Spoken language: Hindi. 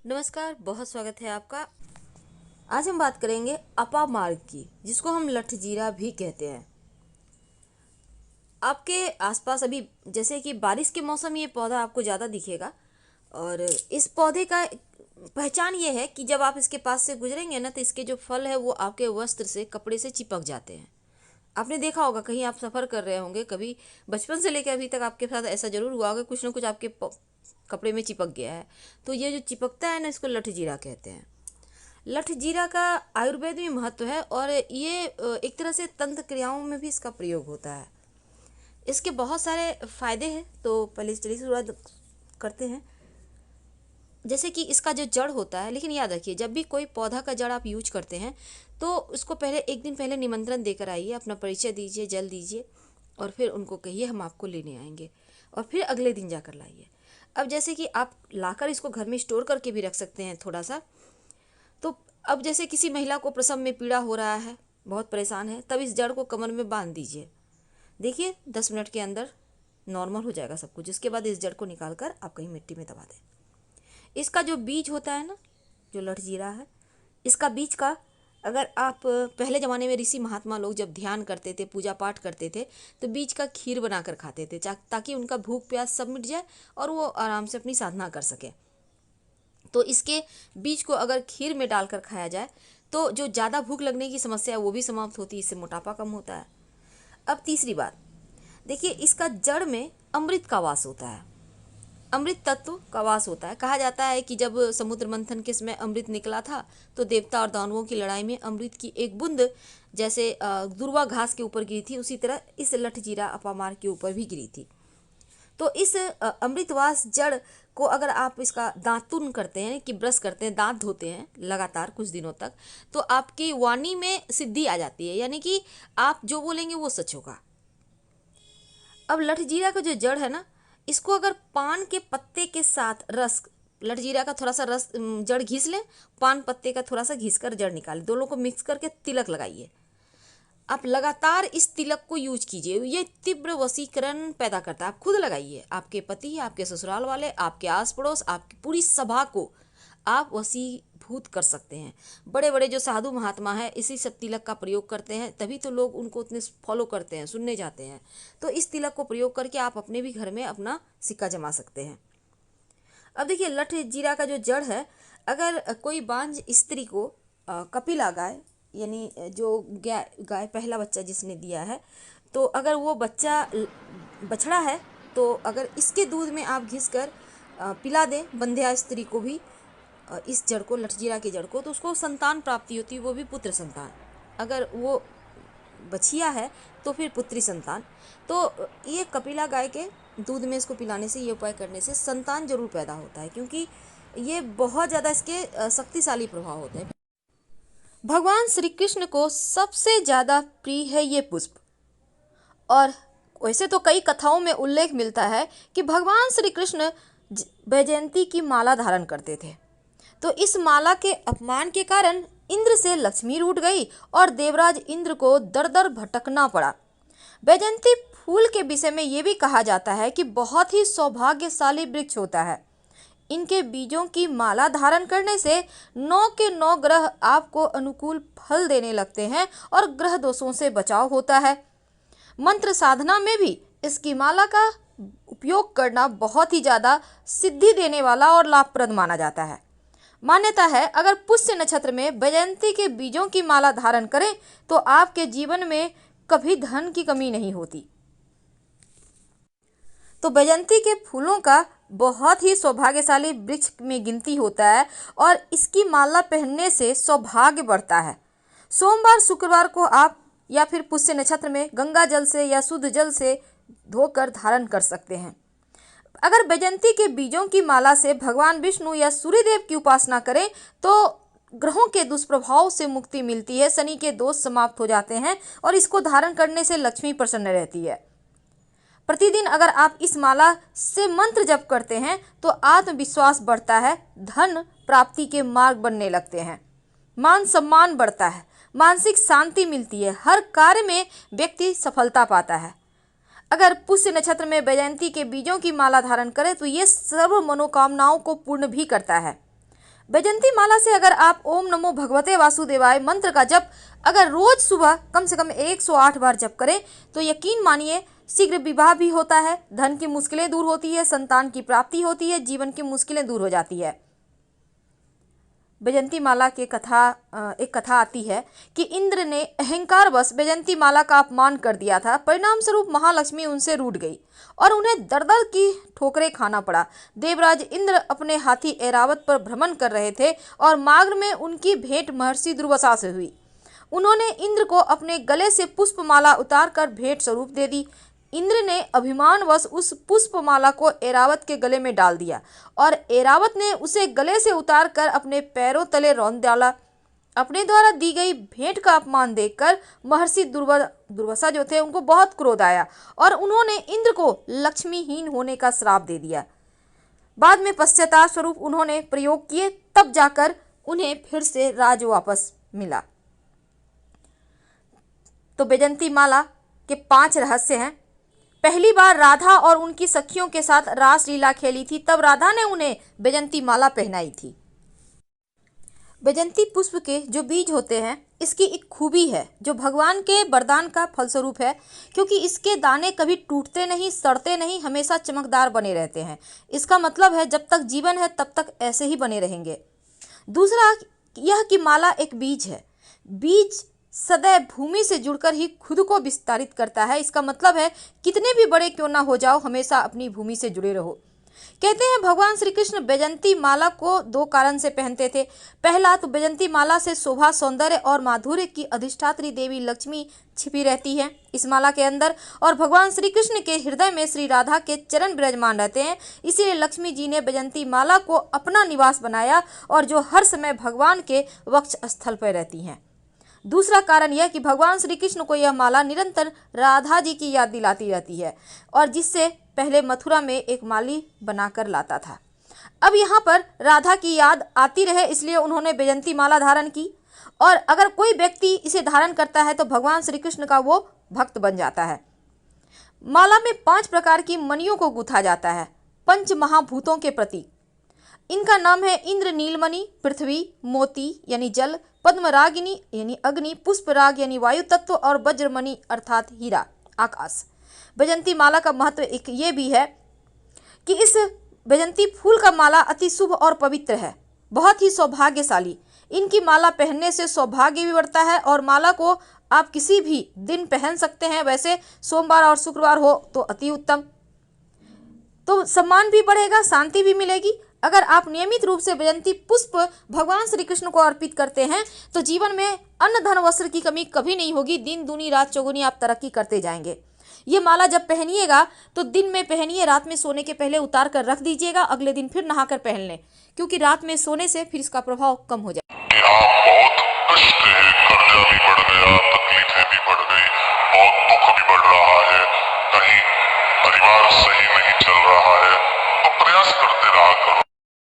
नमस्कार, बहुत स्वागत है आपका। आज हम बात करेंगे अपामार्ग की, जिसको हम लठजीरा भी कहते हैं। आपके आसपास अभी जैसे कि बारिश के मौसम ये पौधा आपको ज़्यादा दिखेगा। और इस पौधे का पहचान ये है कि जब आप इसके पास से गुजरेंगे ना, तो इसके जो फल है वो आपके वस्त्र से, कपड़े से चिपक जाते हैं। आपने देखा होगा, कहीं आप सफ़र कर रहे होंगे, कभी बचपन से लेकर अभी तक आपके साथ ऐसा जरूर हुआ होगा, कुछ ना कुछ आपके कपड़े में चिपक गया है। तो ये जो चिपकता है ना, इसको लठजीरा कहते हैं। लठजीरा का आयुर्वेद में महत्व है और ये एक तरह से तंत्र क्रियाओं में भी इसका प्रयोग होता है। इसके बहुत सारे फायदे हैं, तो पहले चलिए शुरुआत करते हैं। जैसे कि इसका जो जड़ होता है, लेकिन याद रखिए, जब भी कोई पौधा का जड़ आप यूज करते हैं तो उसको पहले एक दिन पहले निमंत्रण देकर आइए, अपना परिचय दीजिए, जल दीजिए और फिर उनको कहिए हम आपको लेने आएंगे, और फिर अगले दिन जाकर लाइए। अब जैसे कि आप लाकर इसको घर में स्टोर करके भी रख सकते हैं थोड़ा सा। तो अब जैसे किसी महिला को प्रसव में पीड़ा हो रहा है, बहुत परेशान है, तब इस जड़ को कमर में बांध दीजिए। देखिए 10 मिनट के अंदर नॉर्मल हो जाएगा सब कुछ। इसके बाद इस जड़ को निकाल कर आप कहीं मिट्टी में दबा दें। इसका जो बीज होता है ना, जो लठजीरा है, इसका बीज का अगर आप पहले ज़माने में ऋषि महात्मा लोग जब ध्यान करते थे, पूजा पाठ करते थे, तो बीज का खीर बनाकर खाते थे, ताकि उनका भूख प्यास सब मिट जाए और वो आराम से अपनी साधना कर सके। तो इसके बीज को अगर खीर में डालकर खाया जाए तो जो ज़्यादा भूख लगने की समस्या है वो भी समाप्त होती है, इससे मोटापा कम होता है। अब तीसरी बात, देखिए इसका जड़ में अमृत का वास होता है, अमृत तत्व का वास होता है। कहा जाता है कि जब समुद्र मंथन के समय अमृत निकला था तो देवता और दानवों की लड़ाई में अमृत की एक बूंद जैसे दुर्वा घास के ऊपर गिरी थी, उसी तरह इस लठजीरा अपामार के ऊपर भी गिरी थी। तो इस अमृतवास जड़ को अगर आप इसका दातुन करते हैं, कि ब्रश करते हैं, दांत धोते हैं लगातार कुछ दिनों तक, तो आपकी वाणी में सिद्धि आ जाती है, यानी कि आप जो बोलेंगे वो सच होगा। अब लठजीरा का जो जड़ है ना, इसको अगर पान के पत्ते के साथ रस, लठजीरा का थोड़ा सा रस, जड़ घिस लें, पान पत्ते का थोड़ा सा घिस कर जड़ निकालें, दोनों को मिक्स करके तिलक लगाइए। आप लगातार इस तिलक को यूज कीजिए, ये तीव्र वशीकरण पैदा करता है। आप खुद लगाइए, आपके पति, आपके ससुराल वाले, आपके आस पड़ोस, आपकी पूरी सभा को आप वशीभूत कर सकते हैं। बड़े बड़े जो साधु महात्मा हैं इसी सब तिलक का प्रयोग करते हैं, तभी तो लोग उनको उतने फॉलो करते हैं, सुनने जाते हैं। तो इस तिलक को प्रयोग करके आप अपने भी घर में अपना सिक्का जमा सकते हैं। अब देखिए लठजीरा का जो जड़ है, अगर कोई बांझ स्त्री को कपिला गाय, यानी जो गाय पहला बच्चा जिसने दिया है, तो अगर वो बच्चा बछड़ा है, तो अगर इसके दूध में आप घिस कर पिला दें बंध्या स्त्री को भी, इस जड़ को, लठजीरा की जड़ को, तो उसको संतान प्राप्ति होती है, वो भी पुत्र संतान। अगर वो बछिया है तो फिर पुत्री संतान। तो ये कपिला गाय के दूध में इसको पिलाने से, ये उपाय करने से संतान जरूर पैदा होता है, क्योंकि ये बहुत ज़्यादा इसके शक्तिशाली प्रभाव होते हैं। भगवान श्री कृष्ण को सबसे ज़्यादा प्रिय है ये पुष्प। और वैसे तो कई कथाओं में उल्लेख मिलता है कि भगवान श्री कृष्ण वैजयंती की माला धारण करते थे। तो इस माला के अपमान के कारण इंद्र से लक्ष्मी रूठ गई और देवराज इंद्र को दर दर भटकना पड़ा। वैजयंती फूल के विषय में ये भी कहा जाता है कि बहुत ही सौभाग्यशाली वृक्ष होता है। इनके बीजों की माला धारण करने से 9 के 9 ग्रह आपको अनुकूल फल देने लगते हैं और ग्रह दोषों से बचाव होता है। मंत्र साधना में भी इसकी माला का उपयोग करना बहुत ही ज़्यादा सिद्धि देने वाला और लाभप्रद माना जाता है। मान्यता है अगर पुष्य नक्षत्र में वैजयंती के बीजों की माला धारण करें तो आपके जीवन में कभी धन की कमी नहीं होती। तो वैजयंती के फूलों का बहुत ही सौभाग्यशाली वृक्ष में गिनती होता है और इसकी माला पहनने से सौभाग्य बढ़ता है। सोमवार शुक्रवार को आप या फिर पुष्य नक्षत्र में गंगा जल से या शुद्ध जल से धोकर धारण कर सकते हैं। अगर वैजयंती के बीजों की माला से भगवान विष्णु या सूर्यदेव की उपासना करें तो ग्रहों के दुष्प्रभाव से मुक्ति मिलती है, शनि के दोष समाप्त हो जाते हैं और इसको धारण करने से लक्ष्मी प्रसन्न रहती है। प्रतिदिन अगर आप इस माला से मंत्र जप करते हैं तो आत्मविश्वास बढ़ता है, धन प्राप्ति के मार्ग बनने लगते हैं, मान सम्मान बढ़ता है, मानसिक शांति मिलती है, हर कार्य में व्यक्ति सफलता पाता है। अगर पुष्य नक्षत्र में वैजयंती के बीजों की माला धारण करें तो ये सर्व मनोकामनाओं को पूर्ण भी करता है। वैजयंती माला से अगर आप ओम नमो भगवते वासुदेवाय मंत्र का जप अगर रोज सुबह कम से कम 108 बार जप करें तो यकीन मानिए शीघ्र विवाह भी होता है, धन की मुश्किलें दूर होती है, संतान की प्राप्ति होती है, जीवन की मुश्किलें दूर हो जाती है। वैजयंती माला की एक कथा आती है कि इंद्र ने अहंकारवश वैजयंती माला का अपमान कर दिया था। परिणाम स्वरूप महालक्ष्मी उनसे रूठ गई और उन्हें दर दर की ठोकरें खाना पड़ा। देवराज इंद्र अपने हाथी ऐरावत पर भ्रमण कर रहे थे और मार्ग में उनकी भेंट महर्षि दुर्वासा से हुई। उन्होंने इंद्र को अपने गले से पुष्पमाला उतारकर भेंट स्वरूप दे दी। इंद्र ने अभिमानवश उस पुष्पमाला को ऐरावत के गले में डाल दिया और ऐरावत ने उसे गले से उतारकर अपने पैरों तले रौंद डाला। अपने द्वारा दी गई भेंट का अपमान देखकर महर्षि दुर्वासा जो थे उनको बहुत क्रोध आया और उन्होंने इंद्र को लक्ष्मीहीन होने का श्राप दे दिया। बाद में पश्चाताप स्वरूप उन्होंने प्रयोग किए, तब जाकर उन्हें फिर से राज वापस मिला। तो वैजयंती माला के 5 रहस्य हैं। पहली बार राधा और उनकी सखियों के साथ रास लीला खेली थी, तब राधा ने उन्हें वैजयंती माला पहनाई थी। वैजयंती पुष्प के जो बीज होते हैं, इसकी एक खूबी है जो भगवान के वरदान का फलस्वरूप है, क्योंकि इसके दाने कभी टूटते नहीं, सड़ते नहीं, हमेशा चमकदार बने रहते हैं। इसका मतलब है जब तक जीवन है तब तक ऐसे ही बने रहेंगे। दूसरा यह कि माला एक बीज है। बीज सदैव भूमि से जुड़कर ही खुद को विस्तारित करता है। इसका मतलब है कितने भी बड़े क्यों ना हो जाओ, हमेशा अपनी भूमि से जुड़े रहो। कहते हैं भगवान श्री कृष्ण वैजयंती माला को 2 कारण से पहनते थे। पहला तो वैजयंती माला से शोभा, सौंदर्य और माधुर्य की अधिष्ठात्री देवी लक्ष्मी छिपी रहती है इस माला के अंदर, और भगवान श्री कृष्ण के हृदय में श्री राधा के चरण विराजमान रहते हैं। इसीलिए लक्ष्मी जी ने वैजयंती माला को अपना निवास बनाया और जो हर समय भगवान के वक्ष स्थल पर रहती हैं। दूसरा कारण यह कि भगवान श्री कृष्ण को यह माला निरंतर राधा जी की याद दिलाती रहती है, और जिससे पहले मथुरा में एक माली बनाकर लाता था। अब यहाँ पर राधा की याद आती रहे इसलिए उन्होंने वैजयंती माला धारण की, और अगर कोई व्यक्ति इसे धारण करता है तो भगवान श्री कृष्ण का वो भक्त बन जाता है। माला में 5 प्रकार की मणियों को गूंथा जाता है, 5 महाभूतों के प्रतीक। इनका नाम है इंद्र नीलमणि, पृथ्वी, मोती यानी जल, पद्मरागिनी यानी अग्नि, पुष्पराग यानी वायु तत्व, और वज्रमणि अर्थात हीरा, आकाश। वैजयंती माला का महत्व एक ये भी है कि इस वैजयंती फूल का माला अति शुभ और पवित्र है, बहुत ही सौभाग्यशाली। इनकी माला पहनने से सौभाग्य भी बढ़ता है और माला को आप किसी भी दिन पहन सकते हैं। वैसे सोमवार और शुक्रवार हो तो अति उत्तम, तो सम्मान भी बढ़ेगा, शांति भी मिलेगी। अगर आप नियमित रूप से वैजयंती पुष्प भगवान श्री कृष्ण को अर्पित करते हैं तो जीवन में अन्न धन वस्त्र की कमी कभी नहीं होगी। दिन दूनी रात चौगुनी आप तरक्की करते जाएंगे। ये माला जब पहनिएगा तो दिन में पहनिए, रात में सोने के पहले उतार कर रख दीजिएगा, अगले दिन फिर नहाकर पहन लें, क्योंकि रात में सोने से फिर इसका प्रभाव कम हो जाए। बहुत कष्ट है, कर्जा भी बढ़ गया, तकलीफें भी बढ़ गई, बहुत दुख भी बढ़ रहा है, कहीं परिवार सही नहीं चल रहा है, तो प्रयास करते रहा करो।